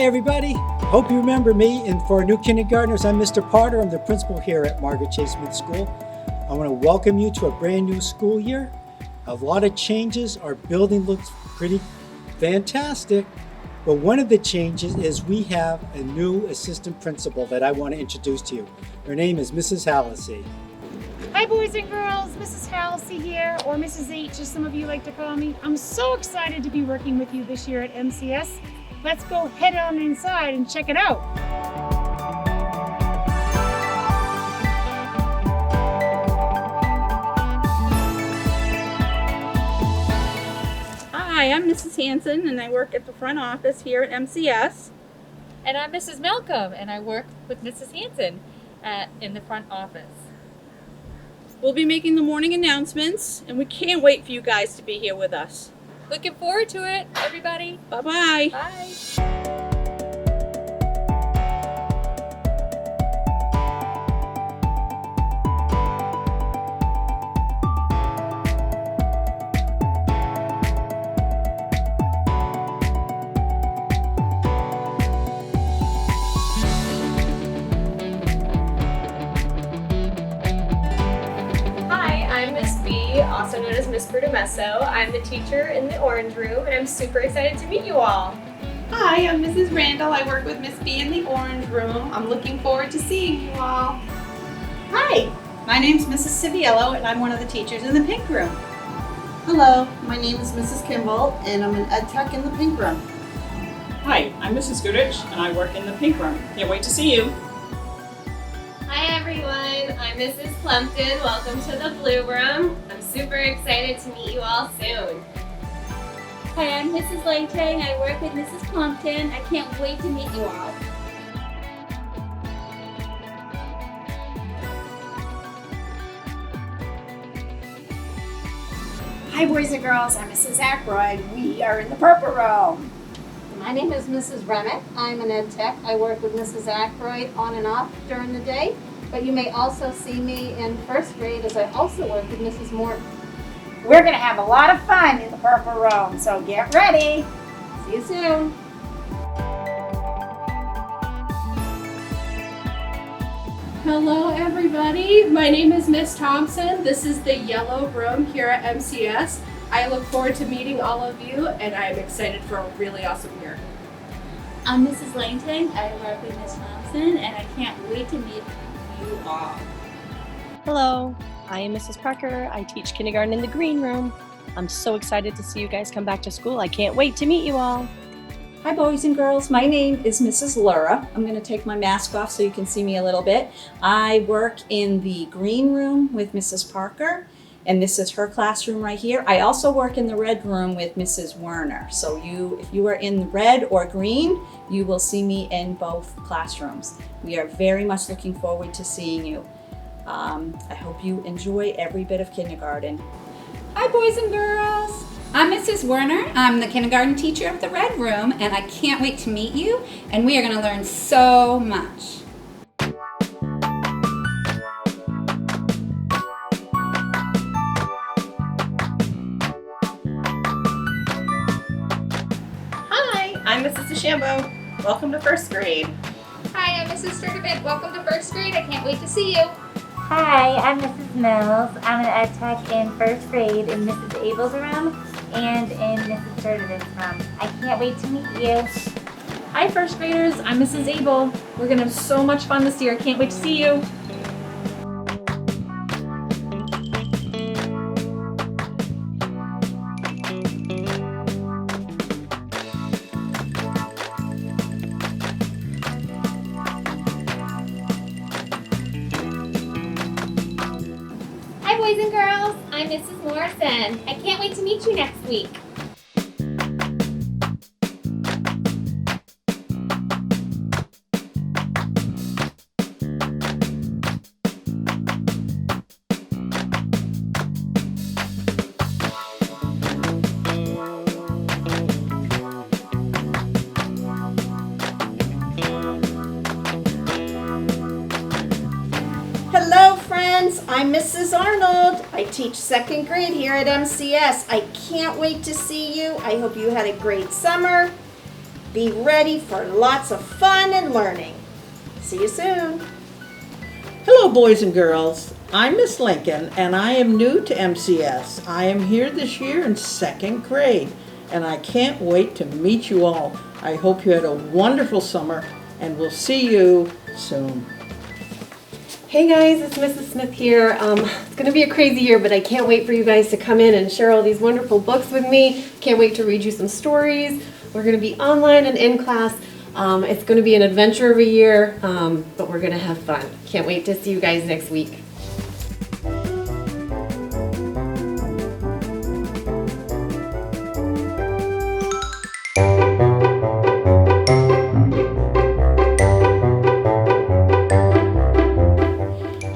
Hi everybody, hope you remember me, and for new kindergartners, I'm Mr. Potter. I'm the principal here at Margaret Chase Smith School. I want to welcome you to a brand new school year. A lot of changes. Our building looks pretty fantastic, but one of the changes is we have a new assistant principal that I want to introduce to you. Her name is Mrs. Hallisey. Hi boys and girls, Mrs. Hallisey here, or Mrs. H as some of you like to call me. I'm so excited to be working with you this year at MCS. Let's go head on inside and check it out. Hi, I'm Mrs. Hanson and I work at the front office here at MCS. And I'm Mrs. Malcolm and I work with Mrs. Hanson in the front office. We'll be making the morning announcements and we can't wait for you guys to be here with us. Looking forward to it, everybody. Bye-bye. Bye. I'm Miss B, also known as Miss Bertomesso. I'm the teacher in the orange room, and I'm super excited to meet you all. Hi, I'm Mrs. Randall. I work with Miss B in the orange room. I'm looking forward to seeing you all. Hi, my name's Mrs. Civiello, and I'm one of the teachers in the pink room. Hello, my name is Mrs. Kimball, and I'm an ed tech in the pink room. Hi, I'm Mrs. Goodrich, and I work in the pink room. Can't wait to see you. Hi everyone, I'm Mrs. Plumpton. Welcome to the blue room. I'm super excited to meet you all soon. Hi, I'm Mrs. Langtang. I work with Mrs. Plumpton. I can't wait to meet you all. Hi boys and girls, I'm Mrs. Ackroyd. We are in the purple room. My name is Mrs. Remick. I'm an ed tech. I work with Mrs. Ackroyd on and off during the day, but you may also see me in first grade as I also work with Mrs. Morton. We're going to have a lot of fun in the purple room, so get ready. See you soon. Hello everybody, my name is Miss Thompson. This is the yellow room here at MCS. I look forward to meeting all of you and I'm excited for a really awesome year. I'm Mrs. Langtang. I work with Miss Thompson and I can't wait to meet you all. Hello, I am Mrs. Parker. I teach kindergarten in the green room. I'm so excited to see you guys come back to school. I can't wait to meet you all. Hi boys and girls, my name is Mrs. Laura. I'm going to take my mask off so you can see me a little bit. I work in the green room with Mrs. Parker, and this is her classroom right here. I also work in the red room with Mrs. Werner. So if you are in red or green, you will see me in both classrooms. We are very much looking forward to seeing you. I hope you enjoy every bit of kindergarten. Hi, boys and girls. I'm Mrs. Werner. I'm the kindergarten teacher of the red room, and I can't wait to meet you, and we are going to learn so much. I'm Mrs. DeChambeau. Welcome to first grade. Hi, I'm Mrs. Sturdivant. Welcome to first grade. I can't wait to see you. Hi, I'm Mrs. Mills. I'm an ed tech in first grade in Mrs. Abel's room and in Mrs. Sturdivant's room. I can't wait to meet you. Hi first graders, I'm Mrs. Abel. We're going to have so much fun this year. Can't wait to see you. Hi boys and girls, I'm Mrs. Morrison. I can't wait to meet you next week. Hello friends, I'm Mrs. Arnold. I teach second grade here at MCS. I can't wait to see you. I hope you had a great summer. Be ready for lots of fun and learning. See you soon. Hello, boys and girls. I'm Miss Lincoln, and I am new to MCS. I am here this year in 2nd grade, and I can't wait to meet you all. I hope you had a wonderful summer, and we'll see you soon. Hey guys, it's Mrs. Smith here. It's going to be a crazy year, but I can't wait for you guys to come in and share all these wonderful books with me. Can't wait to read you some stories. We're going to be online and in class. It's going to be an adventure of a year, but we're going to have fun. Can't wait to see you guys next week.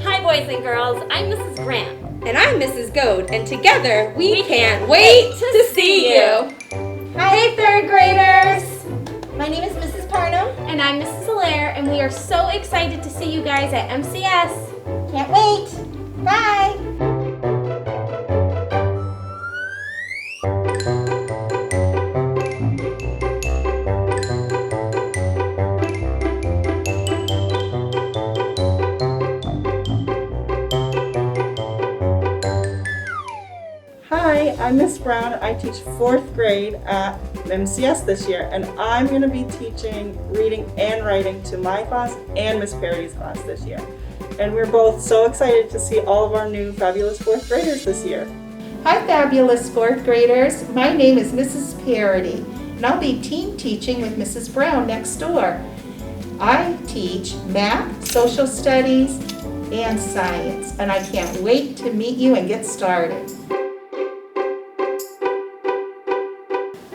Hi boys and girls, I'm Mrs. Grant. And I'm Mrs. Goad, and together we can't wait to see you. Hi, 3rd graders! My name is Mrs. Parnham. And I'm Mrs. Allaire, and we are so excited to see you guys at MCS. Can't wait! Bye! Hi, I'm Miss Brown. I teach 4th grade at MCS this year, and I'm going to be teaching reading and writing to my class and Miss Parody's class this year. And we're both so excited to see all of our new fabulous 4th graders this year. Hi, fabulous 4th graders. My name is Mrs. Parody, and I'll be team teaching with Mrs. Brown next door. I teach math, social studies, and science, and I can't wait to meet you and get started.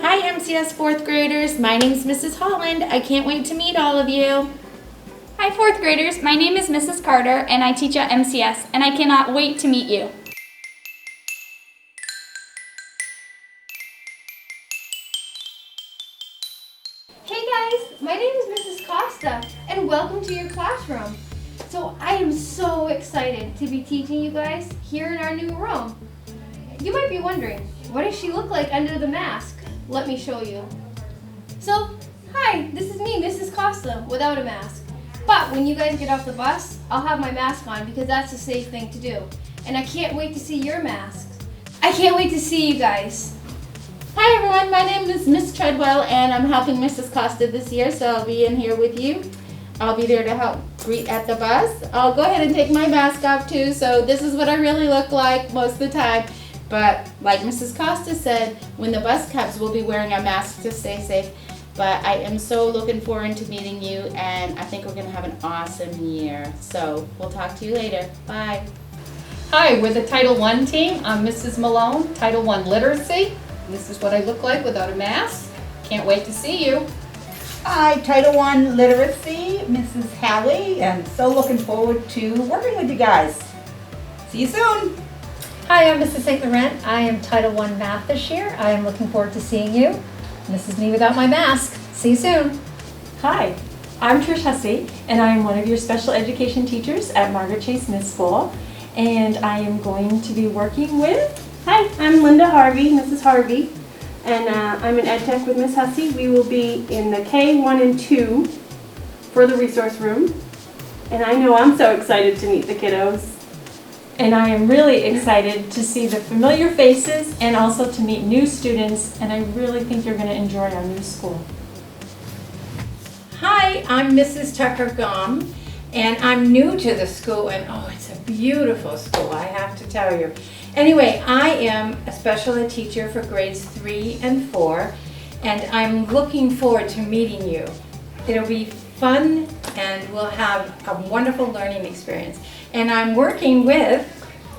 Hi, MCS 4th graders. My name's Mrs. Holland. I can't wait to meet all of you. Hi, 4th graders. My name is Mrs. Carter, and I teach at MCS, and I cannot wait to meet you. Hey guys, my name is Mrs. Costa, and welcome to your classroom. So I am so excited to be teaching you guys here in our new room. You might be wondering, what does she look like under the mask? Let me show you. So, hi, this is me, Mrs. Costa, without a mask. But when you guys get off the bus, I'll have my mask on because that's a safe thing to do. And I can't wait to see your masks. I can't wait to see you guys. Hi everyone, my name is Miss Treadwell and I'm helping Mrs. Costa this year, so I'll be in here with you. I'll be there to help greet at the bus. I'll go ahead and take my mask off too, so this is what I really look like most of the time. But like Mrs. Costa said, when the bus comes, we'll be wearing our masks to stay safe. But I am so looking forward to meeting you, and I think we're going to have an awesome year. So we'll talk to you later. Bye. Hi, we're the Title I team. I'm Mrs. Malone, Title I Literacy. This is what I look like without a mask. Can't wait to see you. Hi, Title I Literacy, Mrs. Hallie, and so looking forward to working with you guys. See you soon. Hi, I'm Mrs. St. Laurent. I am Title I Math this year. I am looking forward to seeing you. This is me without my mask. See you soon. Hi, I'm Trish Hussey, and I am one of your special education teachers at Margaret Chase Smith School, and I am going to be working with... Hi, I'm Linda Harvey, Mrs. Harvey, and I'm in Ed Tech with Miss Hussey. We will be in the K1 and 2 for the resource room, and I know I'm so excited to meet the kiddos. And I am really excited to see the familiar faces and also to meet new students, and I really think you're going to enjoy our new school. Hi, I'm Mrs. Tucker Gum, and I'm new to the school, and oh, it's a beautiful school, I have to tell you. Anyway, I am a special ed teacher for grades 3 and 4, and I'm looking forward to meeting you. It'll be fun, and we'll have a wonderful learning experience. And I'm working with...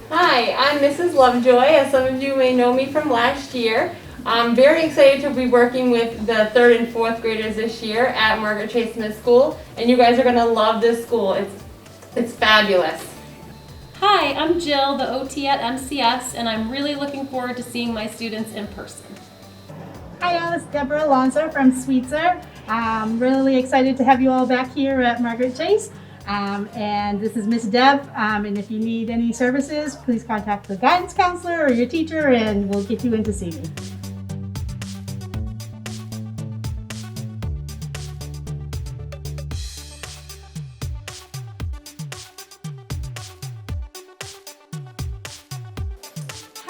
Hi, I'm Mrs. Lovejoy. As some of you may know me from last year. I'm very excited to be working with the 3rd and 4th graders this year at Margaret Chase Smith School. And you guys are going to love this school. It's fabulous. Hi, I'm Jill, the OT at MCS, and I'm really looking forward to seeing my students in person. Hi, Alice. Deborah Alonso from Sweetser. I'm really excited to have you all back here at Margaret Chase. And this is Miss Deb, and if you need any services, please contact the guidance counselor or your teacher, and we'll get you in to see me.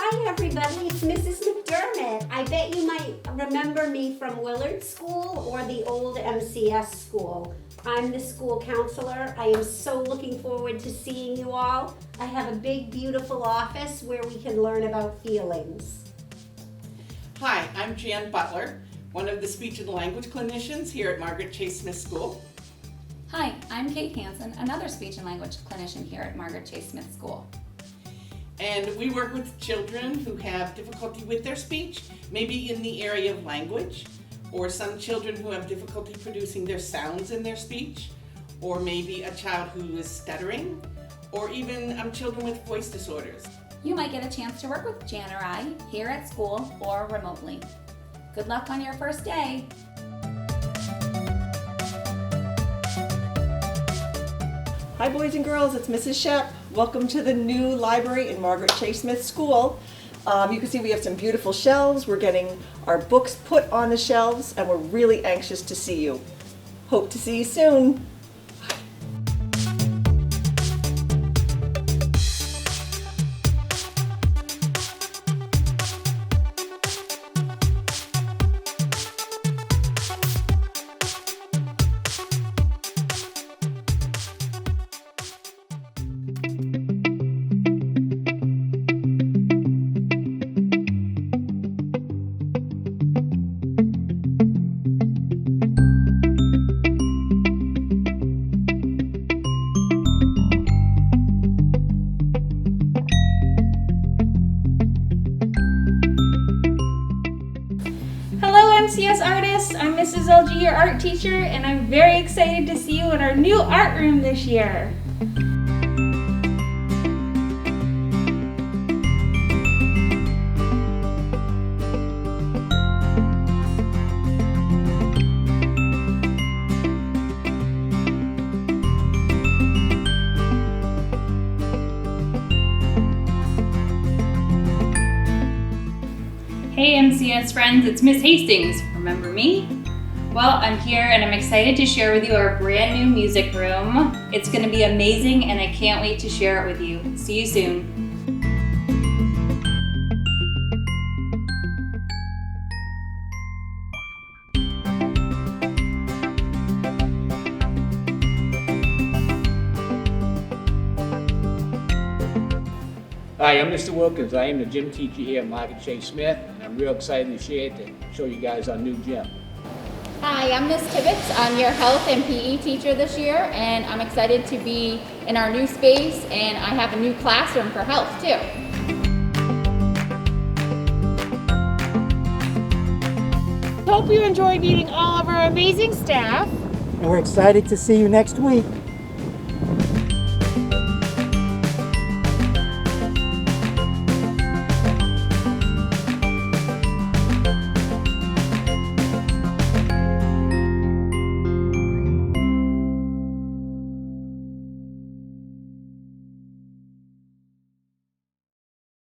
Hi everybody, it's Mrs. McDermott. I bet you might remember me from Willard School or the old MCS school. I'm the school counselor. I am so looking forward to seeing you all. I have a big, beautiful office where we can learn about feelings. Hi, I'm Jan Butler, one of the speech and language clinicians here at Margaret Chase Smith School. Hi, I'm Kate Hansen, another speech and language clinician here at Margaret Chase Smith School. And we work with children who have difficulty with their speech, maybe in the area of language, or some children who have difficulty producing their sounds in their speech, or maybe a child who is stuttering, or even children with voice disorders. You might get a chance to work with Jan or I here at school or remotely. Good luck on your first day. Hi boys and girls, it's Mrs. Shep. Welcome to the new library in Margaret Chase Smith School. You can see we have some beautiful shelves. We're getting our books put on the shelves and we're really anxious to see you. Hope to see you soon. MCS artists, I'm Mrs. LG, your art teacher, and I'm very excited to see you in our new art room this year. Hey MCS friends, it's Miss Hastings. Remember me? Well, I'm here and I'm excited to share with you our brand new music room. It's going to be amazing and I can't wait to share it with you. See you soon. Hi, I'm Mr. Wilkins. I am the gym teacher here at Margaret Chase Smith, and I'm real excited to share it to show you guys our new gym. Hi, I'm Miss Tibbetts. I'm your health and PE teacher this year, and I'm excited to be in our new space, and I have a new classroom for health too. Hope you enjoyed meeting all of our amazing staff. And we're excited to see you next week.